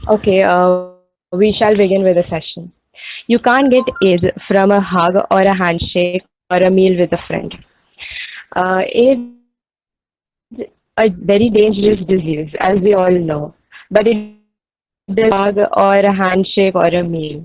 Okay, we shall begin with the session. You can't get AIDS from a hug or a handshake or a meal with a friend. AIDS a very dangerous disease, as we all know, but it doesn't come from a hug or a handshake or a meal.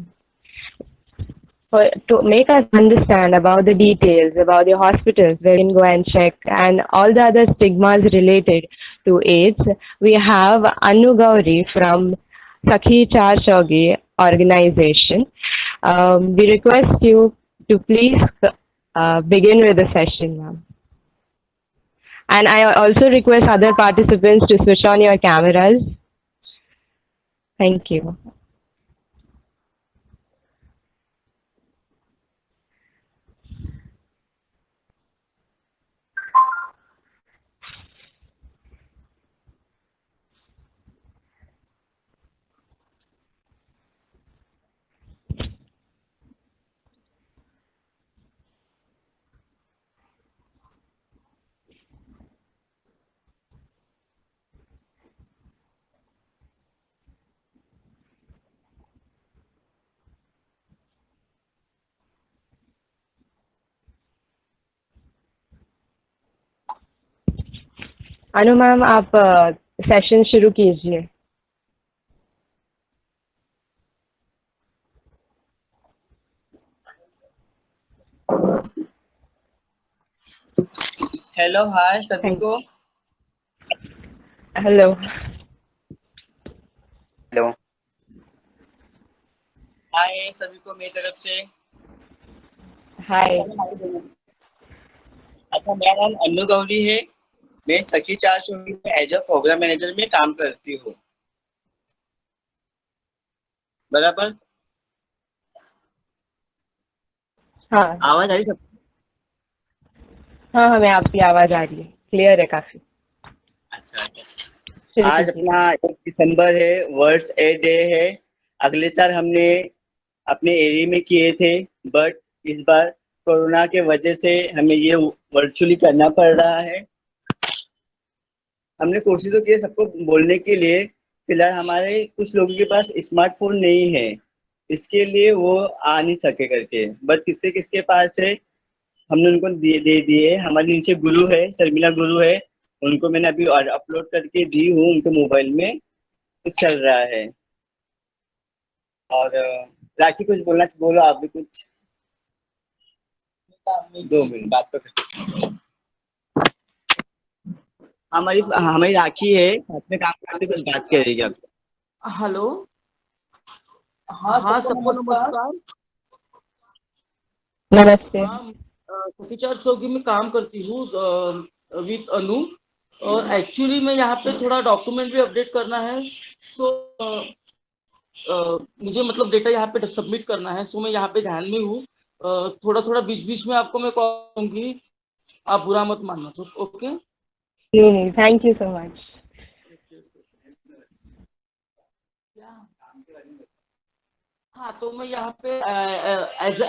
To make us understand about the details about the hospitals where we can go and check and all the other stigmas related to AIDS, we have Anu Gauri from Sakhi Char Shogi organization. We request you to please begin with the session, ma'am. And I also request other participants to switch on your cameras. Thank you. Anu ma'am आप session शुरू कीजिए. Hello hi सभी thank को। Hello. Hello hi सभी को मेरी तरफ से। हाय. अच्छा मेरा नाम अन्नू गौरी है। मैं सखी चार शोगी में एज अ प्रोग्राम मैनेजर में काम करती हूँ। बराबर हाँ. आवाज आ रही सब। हाँ, हमें आपकी आवाज आ रही है, क्लियर है काफी. अच्छा अच्छा। शुरू आज कीजिए. अपना 1 दिसंबर है, वर्ल्ड एड डे है। अगले साल हमने अपने एरिया में किए थे, बट इस बार कोरोना के वजह से हमें ये वर्चुअली करना पड़ रहा है। हमने कोशिश तो की है सबको बोलने के लिए। फिलहाल हमारे कुछ लोगों के पास स्मार्टफोन नहीं है, इसके लिए वो आ नहीं सके करके, बट किसके किसके पास है हमने उनको दे दिए। हमारे नीचे गुरु है, शर्मिला गुरु है, उनको मैंने अभी अपलोड करके दी हूँ उनके मोबाइल में। कुछ चल रहा है। और राखी कुछ बोलना बोलो आप भी कुछ। 2 मिनट बात कर। हमारी हमारी राखी है, अपने काम करते कुछ बात करेगी आप। हेलो। हाँ हाँ, सबको सबको नमस्कार। नमस्कार। नमस्ते. हाँ, सखीचार चौकी में काम करती हूँ विद अनु। और एक्चुअली मैं यहाँ पे थोड़ा डॉक्यूमेंट भी अपडेट करना है। सो मुझे मतलब डेटा यहाँ पे सबमिट करना है, सो मैं यहाँ पे ध्यान में हूँ। थोड़ा थोड़ा बीच बीच में आपको मैं कॉल करूँगी, आप बुरा मत मानना। तो ओके। नहीं नहीं, थैंक यू सो मच. हाँ, तो मैं यहाँ पे एज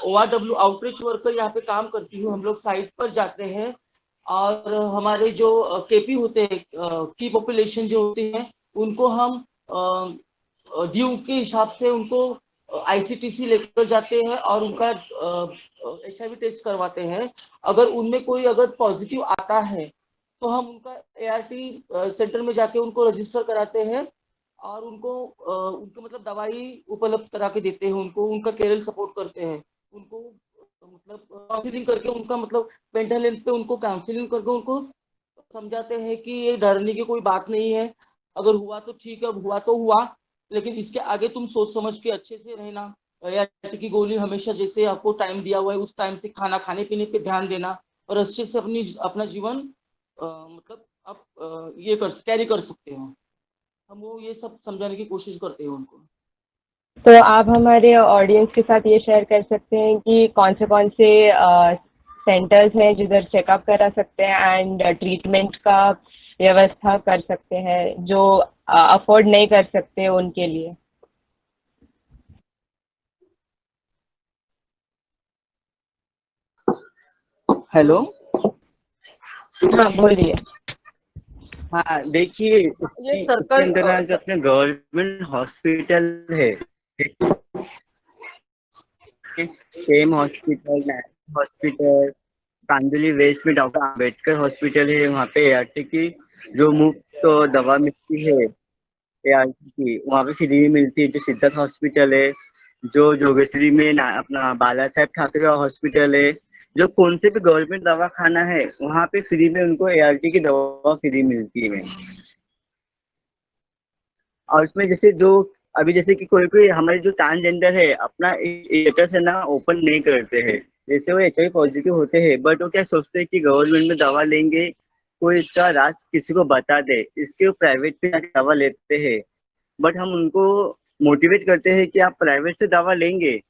ORW आउटरीच वर्कर यहाँ पे काम करती हूँ। हम लोग साइट पर जाते हैं और हमारे जो केपी होते हैं, की पॉपुलेशन जो होती है, उनको हम ड्यू के हिसाब से उनको आईसीटीसी लेकर जाते हैं और उनका HIV टेस्ट करवाते हैं। अगर उनमें कोई अगर पॉजिटिव आता है तो हम उनका ART सेंटर में जाके उनको रजिस्टर कराते हैं और उनको मतलब दवाई उपलब्ध करा के देते हैं, उनको उनका केयर सपोर्ट करते हैं, उनको मतलब काउंसलिंग करके उनका मतलब मेंटल हेल्थ पे उनको काउंसलिंग करके उनको समझाते हैं कि ये डरने की कोई बात नहीं है। अगर हुआ तो ठीक है, अब हुआ तो हुआ, लेकिन इसके आगे तुम सोच समझ के अच्छे से रहना। या की गोली हमेशा जैसे आपको टाइम दिया हुआ है उस टाइम से खाना खाने पीने पे ध्यान देना और अच्छे से अपना जीवन मतलब आप ये कैरी कर सकते हो। हम वो ये सब समझाने की कोशिश करते हैं उनको। तो आप हमारे ऑडियंस के साथ ये शेयर कर सकते हैं कि कौन से सेंटर्स हैं जिधर चेकअप करा सकते हैं एंड ट्रीटमेंट का व्यवस्था कर सकते हैं जो अफोर्ड नहीं कर सकते उनके लिए. हेलो हाँ, बोलिए. हाँ देखिए, ये इसके सर्कल अंदर ना जो अपने गवर्नमेंट हॉस्पिटल है, same hospital, national hospital, Kandivali west में डॉक्टर आम्बेडकर हॉस्पिटल है, वहाँ पे ART की जो मुफ्त दवा मिलती है, ART की वहाँ पे फ्री मिलती है। जो सिद्धार्थ हॉस्पिटल है, जो जोगेश्वरी में अपना बाला साहेब ठाकरे हॉस्पिटल है, जो कौन से भी गवर्नमेंट दवा खाना है वहाँ पे फ्री में उनको ART की दवा फ्री मिलती है। और उसमें जैसे जो अभी जैसे कि कोई कोई हमारे जो ट्रांसजेंडर है अपना स्टेटस है ना ओपन नहीं करते हैं, जैसे वो HIV पॉजिटिव होते हैं, बट वो क्या सोचते हैं कि गवर्नमेंट में दवा लेंगे, कोई इसका राज किसी को बता दे, इसके वो प्राइवेट में जाके दवा लेते हैं। बट हम उनको मोटिवेट करते हैं कि आप प्राइवेट से दवा लेंगे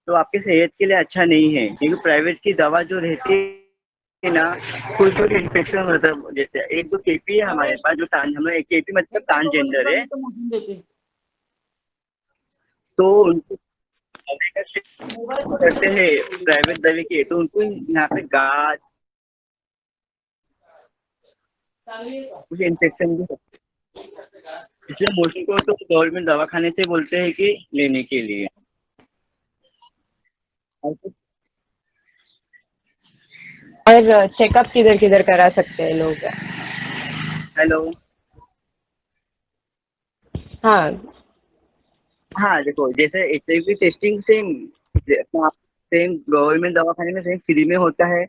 तो आपके सेहत के लिए अच्छा नहीं है, क्योंकि प्राइवेट की दवा जो रहती है ना, कुछ कुछ इन्फेक्शन होता है। जैसे एक तो KP है हमारे पास, जो हम एक KP मतलब ट्रांसजेंडर है, मोबाइल देते तो उनको दवाई का मोबाइल को करते हैं प्राइवेट दवाई के, तो उनको यहाँ पे गाज कुछ इन्फेक्शन भी होता है, इसलिए मोस्टली को तो गवर्नमेंट दवाखाने से बोलते हैं कि लेने के लिए। और चेकअप किधर किधर करा सकते हैं लोग? हेलो। हाँ। हाँ देखो, जैसे HIV testing same same government दवाखाने में सेम फ्री में होता है।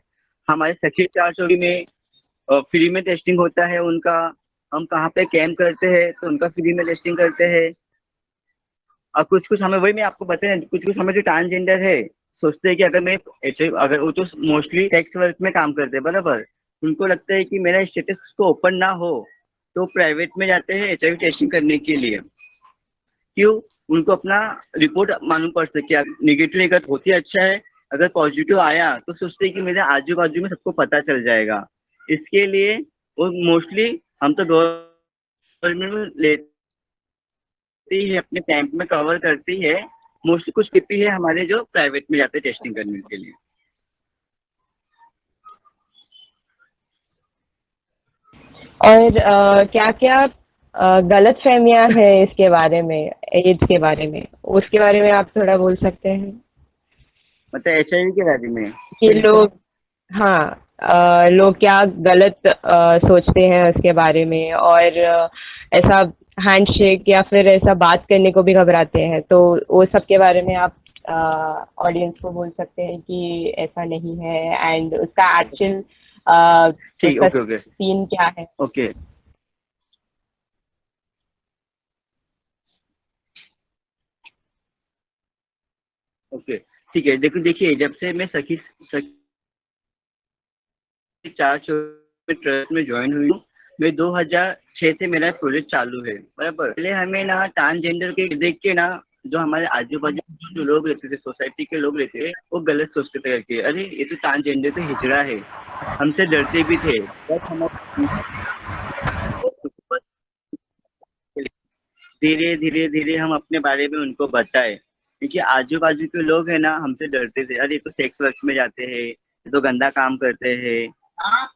हमारे सखी 4 में फ्री में टेस्टिंग होता है उनका। हम कहाँ पे कैंप करते हैं तो उनका फ्री में टेस्टिंग करते हैं। और कुछ कुछ हमें, वही मैं आपको बताया, कुछ कुछ हमें जो ट्रांसजेंडर है सोचते हैं कि अगर मैं HIV, अगर वो तो मोस्टली सेक्स वर्क में काम करते हैं बराबर, उनको लगता है कि मेरा स्टेटस को ओपन ना हो, तो प्राइवेट में जाते हैं HIV टेस्टिंग करने के लिए। क्यों? उनको अपना रिपोर्ट मालूम पड़ सके, निगेटिव निकल होती अच्छा है, अगर पॉजिटिव आया तो सोचते हैं कि मेरे आजू बाजू में सबको पता चल जाएगा। इसके लिए वो मोस्टली, हम तो गवर्नमेंट में लेती है, अपने कैंप में कवर करती है। मोस्टली कुछ पीपी है हमारे जो प्राइवेट में जाते हैं टेस्टिंग करने के लिए। और क्या क्या गलत फहमियाँ हैं इसके बारे में, एड्स के बारे में, उसके बारे में आप थोड़ा बोल सकते हैं? मतलब HIV के बारे में। कि लोग, हाँ, लोग क्या गलत सोचते हैं उसके बारे में, और ऐसा हैंडशेक या फिर ऐसा बात करने को भी घबराते हैं, तो वो सब के बारे में आप ऑडियंस को बोल सकते हैं कि ऐसा नहीं है, एंड उसका एक्चुअल ठीक, उसका ओके ओके सीन क्या है? ओके ओके ठीक है। देखो देखिए, जब से मैं सखी 4 में ट्रस्ट में ज्वाइन हुई हूँ, मैं 2006 से मेरा प्रोजेक्ट चालू है बराबर। पहले हमें ना ट्रांसजेंडर के देख के ना, जो हमारे आजू बाजू जो लोग रहते थे, सोसाइटी के लोग रहते थे, वो गलत सोचते थे करके, अरे ये तो ट्रांसजेंडर तो हिजड़ा है, हमसे डरते भी थे। बट हमारे धीरे धीरे धीरे हम अपने बारे में उनको बताए, क्योंकि आजू बाजू के लोग हैं ना हमसे डरते थे, अरे ये तो सेक्स वर्क में जाते हैं, ये तो गंदा काम करते हैं। हाँ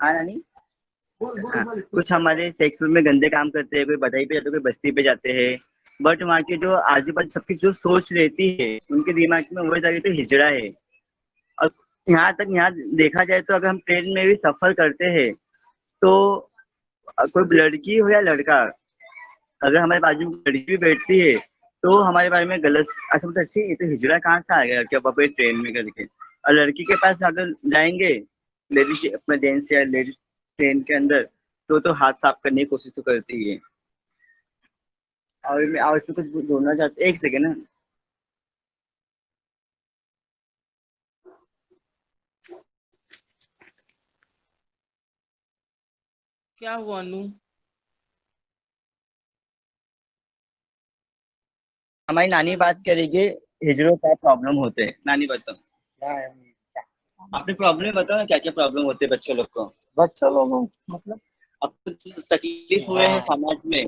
नानी। हाँ, कुछ हमारे सेक्स में गंदे काम करते हैं, कोई बधाई पे जाते हैं, कोई बस्ती पे जाते हैं। बट वहाँ के जो आजू बाजू सबकी जो सोच रहती है, उनके दिमाग में वही जाके तो हिजड़ा है। और यहाँ देखा जाए तो अगर हम ट्रेन में भी सफर करते हैं, तो कोई लड़की हो या लड़का, अगर हमारे बाजू में लड़की भी बैठती है तो हमारे बारे में गलत ऐसा बोलते, अच्छी ये तो हिजड़ा कहाँ से आ गया क्या पापा ट्रेन में करके। और लड़की के पास अगर जाएंगे, लेडीज अपना जेंट्स या लेडीज ट्रेन के अंदर, तो हाथ साफ करने की कोशिश तो करती है। और इसमें कुछ जोड़ना चाहते, एक सेकेंड ना। क्या हुआ अनु? हमारी नानी बात करेगी, हिजड़ों क्या प्रॉब्लम होते हैं, नानी बताओ। क्या है? अपने प्रॉब्लम बताओ ना, क्या क्या प्रॉब्लम होते हैं बच्चों लोग को। बच्चों लोगों मतलब अब तो तकलीफ हुए हैं समाज में।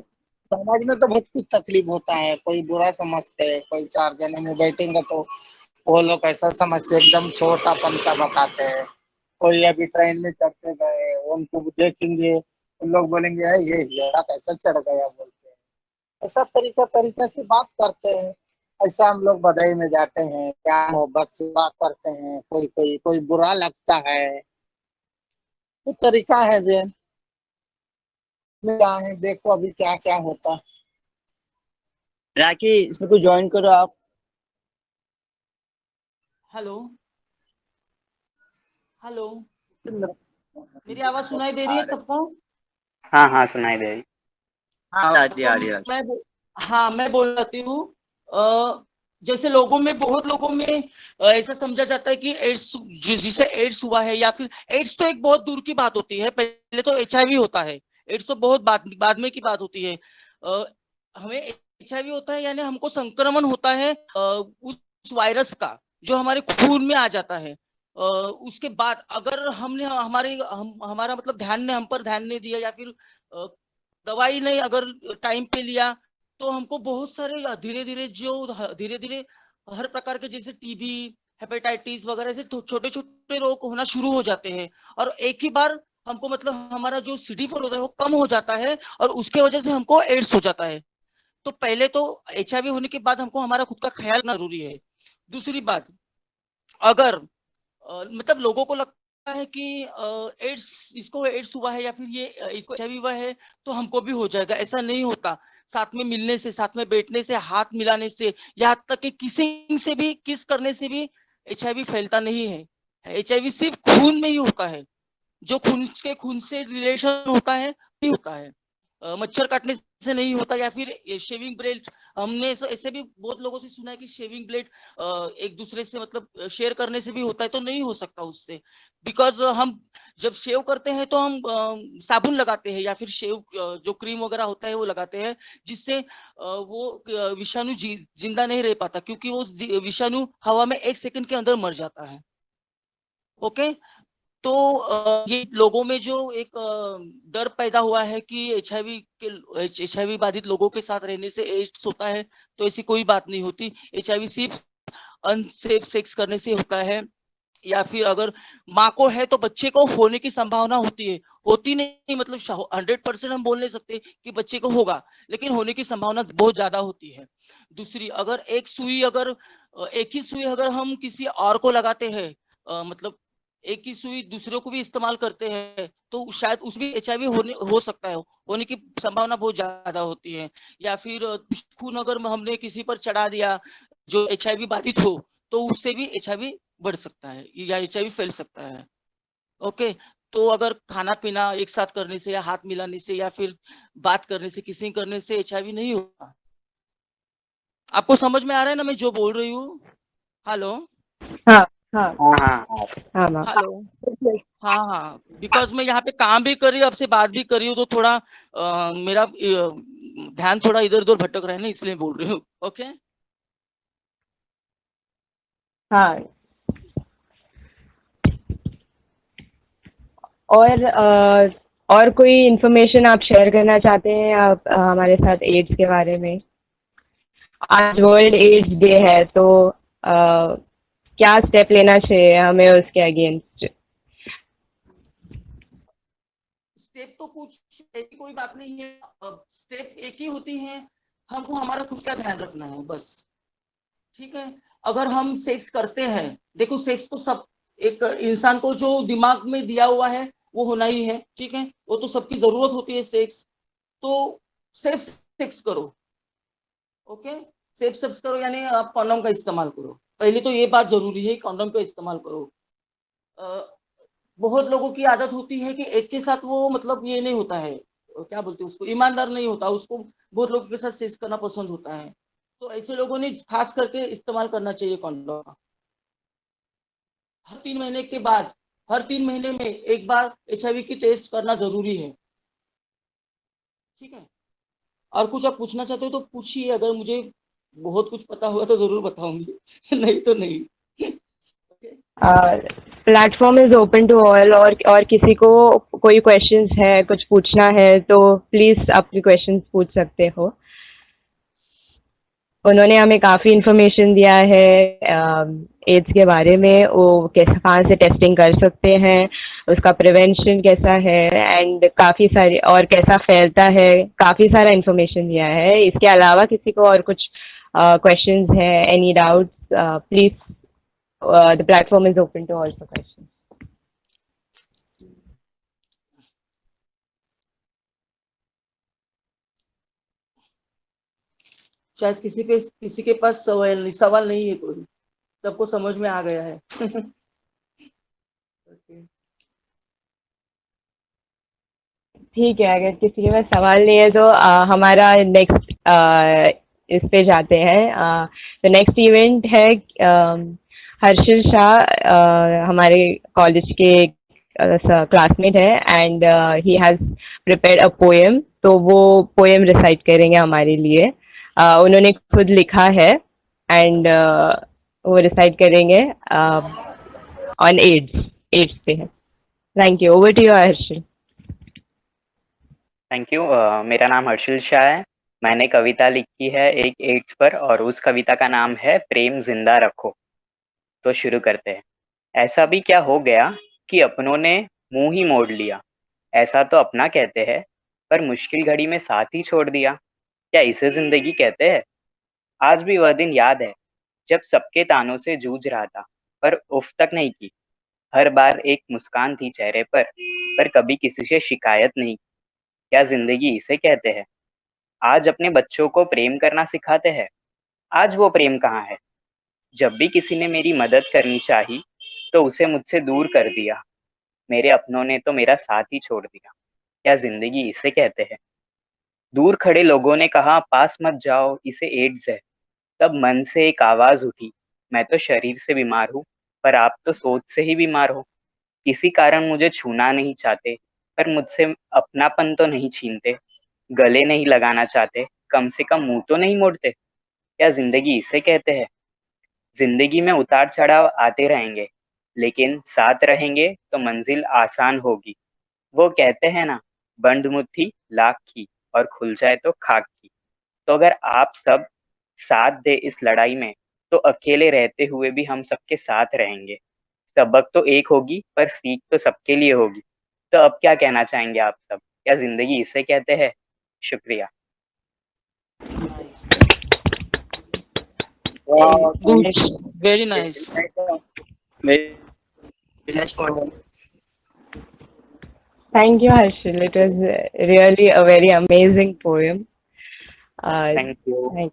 समाज में तो बहुत कुछ तकलीफ होता है, कोई बुरा समझते हैं, कोई 4 जने में बैठेंगे तो वो लोग ऐसा समझते हैं, एकदम छोटापन का बताते हैं। कोई अभी ट्रेन में चढ़ते गए, उनको देखेंगे, उन लोग बोलेंगे "अरे, ये घोड़ा कैसे चढ़ गया" बोलते हैं। ऐसा तरीका तरीका से बात करते हैं। ऐसा हम लोग बधाई में जाते हैं, प्यार मोहब्बत से बात करते हैं। कोई कोई कोई बुरा लगता है, तो तरीका है जे क्या है, देखो अभी क्या क्या होता राखी इसमें कुछ ज्वाइन करो आप। हेलो, हेलो, है। मेरी आवाज सुनाई दे रही है सबको? हाँ हाँ सुनाई दे रही। हाँ आ रही तो आ रही आ रही। हाँ मैं बोल रही हूँ। जैसे लोगों में, बहुत लोगों में ऐसा समझा जाता है कि एड्स, जिसे एड्स हुआ है, या फिर एड्स तो एक बहुत दूर की बात होती है, पहले तो एचआईवी होता है। एड्स तो बहुत बाद में की बात होती है। हमें एचआईवी होता है यानी हमको संक्रमण होता है उस वायरस का, जो हमारे खून में आ जाता है। उसके बाद अगर हमने हमारा मतलब ध्यान ने हम पर ध्यान नहीं दिया, या फिर दवाई नहीं अगर टाइम पे लिया, तो हमको बहुत सारे धीरे धीरे धीरे धीरे हर प्रकार के, जैसे टीबी, हेपेटाइटिस वगैरह से छोटे छोटे रोग होना शुरू हो जाते हैं। और एक ही बार हमको मतलब हमारा जो CD4 होता है वो कम हो जाता है, और उसके वजह से हमको एड्स हो जाता है। तो पहले तो एचआईवी होने के बाद हमको हमारा खुद का ख्याल रखना जरूरी है। दूसरी बात, अगर मतलब लोगों को लगता है कि एड्स, इसको एड्स हुआ है या फिर ये इसको एचआईवी हुआ है तो हमको भी हो जाएगा। ऐसा नहीं होता। साथ में मिलने से, साथ में बैठने से, हाथ मिलाने से, यहाँ तक कि किसिंग से भी, किस करने से भी एचआईवी फैलता नहीं है। एचआईवी सिर्फ खून में ही होता है। जो खून से रिलेशन होता है, नहीं होता है। मच्छर काटने से नहीं होता, या फिर शेविंग ब्लेड, हमने ऐसे भी बहुत लोगों से सुना है कि शेविंग ब्लेड एक दूसरे से मतलब शेयर करने से भी होता है, तो नहीं हो सकता उससे। बिकॉज हम जब शेव करते हैं तो हम साबुन लगाते हैं, या फिर जो क्रीम वगैरह होता है वो लगाते हैं, जिससे वो विषाणु जिंदा नहीं रह पाता, क्योंकि वो विषाणु हवा में 1 सेकंड के अंदर मर जाता है। ओके। तो ये लोगों में जो एक डर पैदा हुआ है कि एचआईवी बाधित लोगों के साथ रहने से एड्स होता है, तो ऐसी कोई बात नहीं होती। एचआईवी सिर्फ अनसेफ सेक्स करने से होता है, या फिर अगर माँ को है तो बच्चे को होने की संभावना होती है। होती नहीं मतलब 100% हम बोल नहीं सकते कि बच्चे को होगा, लेकिन होने की संभावना बहुत ज्यादा होती है। दूसरी, अगर एक ही सुई अगर हम किसी और को लगाते हैं, मतलब एक ही सुई दूसरों को भी इस्तेमाल करते हैं, तो शायद उसमें एचआईवी हो सकता है, होने की संभावना बहुत ज्यादा होती है। या फिर खून अगर हमने किसी पर चढ़ा दिया जो एचआईवी बाधित हो, तो उससे भी एचआईवी बढ़ सकता है या एचआईवी फैल सकता है। ओके। तो अगर खाना पीना एक साथ करने से, या हाथ मिलाने से, या फिर बात करने से, किसिंग करने से एचआईवी नहीं होता। आपको समझ में आ रहा है ना मैं जो बोल रही हूँ? हेलो, हाँ, हाँ, हाँ हाँ हाँ। हाँ मैम। हेलो। हाँ हाँ, बिकॉज मैं यहाँ पे काम भी कर रही हूँ, आपसे बात भी कर रही हूँ, तो थोड़ा मेरा ध्यान थोड़ा इधर उधर भटक रहा है ना, इसलिए बोल रही हूँ। ओके। हाँ, और और कोई इन्फॉर्मेशन आप शेयर करना चाहते हैं आप हमारे साथ एड्स के बारे में? आज वर्ल्ड एड्स डे है, तो क्या स्टेप लेना चाहिए हमें उसके अगेंस्ट? स्टेप तो कुछ ऐसी कोई बात नहीं है। स्टेप एक ही होती है, हमको हमारा खुद का ध्यान रखना है बस। ठीक है। अगर हम सेक्स करते हैं, देखो सेक्स तो सब, एक इंसान को जो दिमाग में दिया हुआ है वो होना ही है। ठीक है, वो तो सबकी जरूरत होती है सेक्स। तो सेफ सेक्स करो। ओके। सेफ सेक्स करो यानी आप कॉन्डोम का इस्तेमाल करो। पहले तो ये बात जरूरी है, कॉन्डोम का इस्तेमाल करो। बहुत लोगों की आदत होती है कि एक के साथ वो मतलब ये नहीं होता है, क्या बोलते हैं उसको, ईमानदार नहीं होता, उसको बहुत लोगों के साथ सेक्स करना पसंद होता है। तो ऐसे लोगों ने खास करके इस्तेमाल करना चाहिए कॉन्डोम का। हर 3 महीने के बाद, हर 3 महीने में एक बार एचआईवी की टेस्ट करना जरूरी है। ठीक है। और कुछ आप पूछना चाहते हो तो पूछिए, अगर मुझे बहुत कुछ पता हुआ तो जरूर बताऊंगी नहीं तो नहीं। Okay? Platform is open to all, और किसी को कोई क्वेश्चंस है, कुछ पूछना है, तो प्लीज अपने क्वेश्चंस पूछ सकते हो। उन्होंने हमें काफ़ी इन्फॉर्मेशन दिया है एड्स के बारे में, वो कैसे कहाँ से टेस्टिंग कर सकते हैं, उसका प्रिवेंशन कैसा है एंड काफ़ी सारी और कैसा फैलता है, काफ़ी सारा इन्फॉर्मेशन दिया है। इसके अलावा किसी को और कुछ क्वेश्चंस है, any doubts, please the platform is open to all for questions. शायद किसी के पास सवाल नहीं है कोई, सबको समझ में आ गया है। Okay. ठीक है, अगर किसी के पास सवाल नहीं है तो हमारा नेक्स्ट इस पे जाते हैं। तो नेक्स्ट इवेंट है हर्षिल शाह, हमारे कॉलेज के क्लासमेट है and he has prepared a poem, तो वो पोएम रिसाइट करेंगे हमारे लिए। उन्होंने खुद लिखा है एंड वो रिसाइट करेंगे ऑन एड्स, एड्स पे है। Thank you, over to you Harshil. Thank you. मेरा नाम हर्षिल शाह है। मैंने कविता लिखी है एक एड्स पर, और उस कविता का नाम है प्रेम जिंदा रखो। तो शुरू करते हैं। ऐसा भी क्या हो गया कि अपनों ने मुंह ही मोड़ लिया। ऐसा तो अपना कहते हैं, पर मुश्किल घड़ी में साथ ही छोड़ दिया। क्या इसे जिंदगी कहते हैं? आज भी वह दिन याद है जब सबके तानों से जूझ रहा था, पर उफ तक नहीं की। हर बार एक मुस्कान थी चेहरे पर कभी किसी से शिकायत नहीं। क्या जिंदगी इसे कहते हैं? आज अपने बच्चों को प्रेम करना सिखाते हैं। आज वो प्रेम कहाँ है? जब भी किसी ने मेरी मदद करनी चाही, तो उसे मुझसे दूर कर दिया। मेरे अपनों ने तो मेरा साथ ही छोड़ दिया। क्या जिंदगी इसे कहते हैं? दूर खड़े लोगों ने कहा पास मत जाओ, इसे एड्स है। तब मन से एक आवाज उठी, मैं तो शरीर से बीमार हूँ, पर आप तो सोच से ही बीमार हो। किसी कारण मुझे छूना नहीं चाहते, पर मुझसे अपनापन तो नहीं छीनते। गले नहीं लगाना चाहते, कम से कम मुंह तो नहीं मोड़ते। क्या जिंदगी इसे कहते हैं? जिंदगी में उतार चढ़ाव आते रहेंगे, लेकिन साथ रहेंगे तो मंजिल आसान होगी। वो कहते हैं ना, बंद मुट्ठी लाख की, और खुल जाए तो खाक की। तो अगर आप सब साथ दे इस लड़ाई में, तो अकेले रहते हुए भी हम सबके साथ रहेंगे। सबक तो एक होगी, पर सीख तो सबके लिए होगी। तो अब क्या कहना चाहेंगे आप सब? क्या जिंदगी इसे कहते हैं? शुक्रिया। Nice. Wow, Good. nice, Very nice. very nice for Thank you, Harshil. It was really a very amazing poem. Thank you. Thank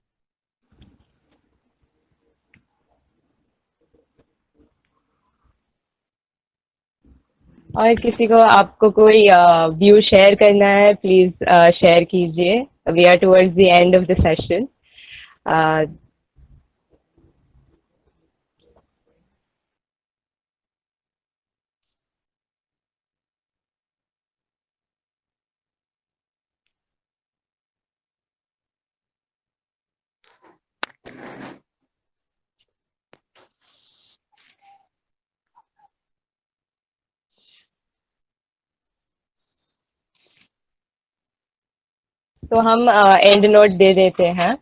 और किसी को आपको कोई व्यू शेयर करना है, प्लीज शेयर कीजिए। We are towards the end of the session. तो हम एंड नोट दे देते हैं।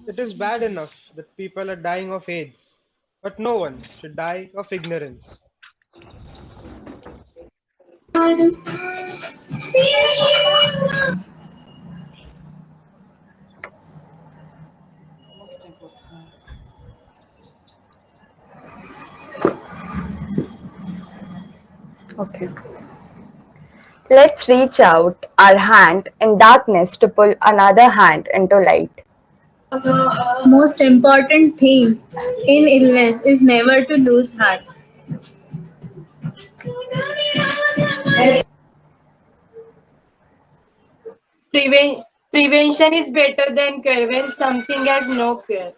It is bad enough that people are dying of AIDS, but no one should die of ignorance. Most important. Okay. Let's reach out our hand in darkness to pull another hand into light. Most important thing in illness is never to lose heart. Prevention is better than cure when something has no cure.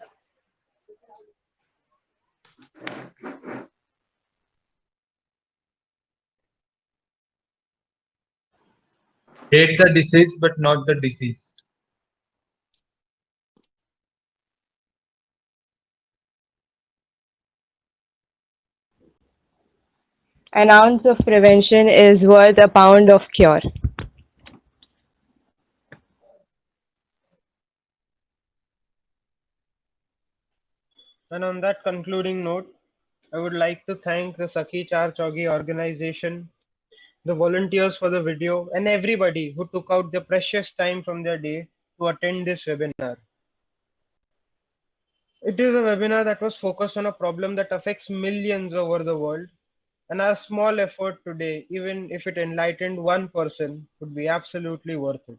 Hate the disease but not the deceased. An ounce of prevention is worth a pound of cure. And on that concluding note, I would like to thank the Sakhi Char Chaugi organization, the volunteers for the video, and everybody who took out their precious time from their day to attend this webinar. It is a webinar that was focused on a problem that affects millions over the world, and our small effort today, even if it enlightened one person, would be absolutely worth it.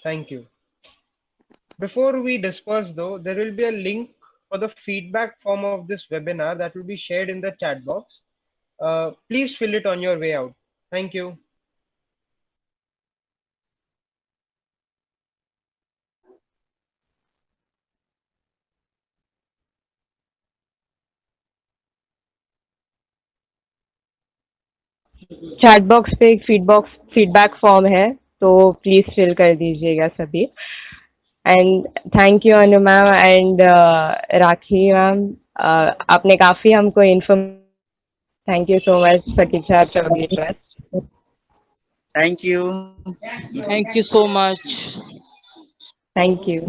Thank you. Before we disperse though, there will be a link for the feedback form of this webinar that will be shared in the chat box. Please fill it on your way out. Thank you. Chat box पे एक feedback form है, तो please fill कर दीजिएगा सभी. And thank you Anu ma'am and Rakhi ma'am, आपने काफी हमको inform. Thank you so much Sakhi Char Chaugi trust. Thank you. Thank you so much. Thank you.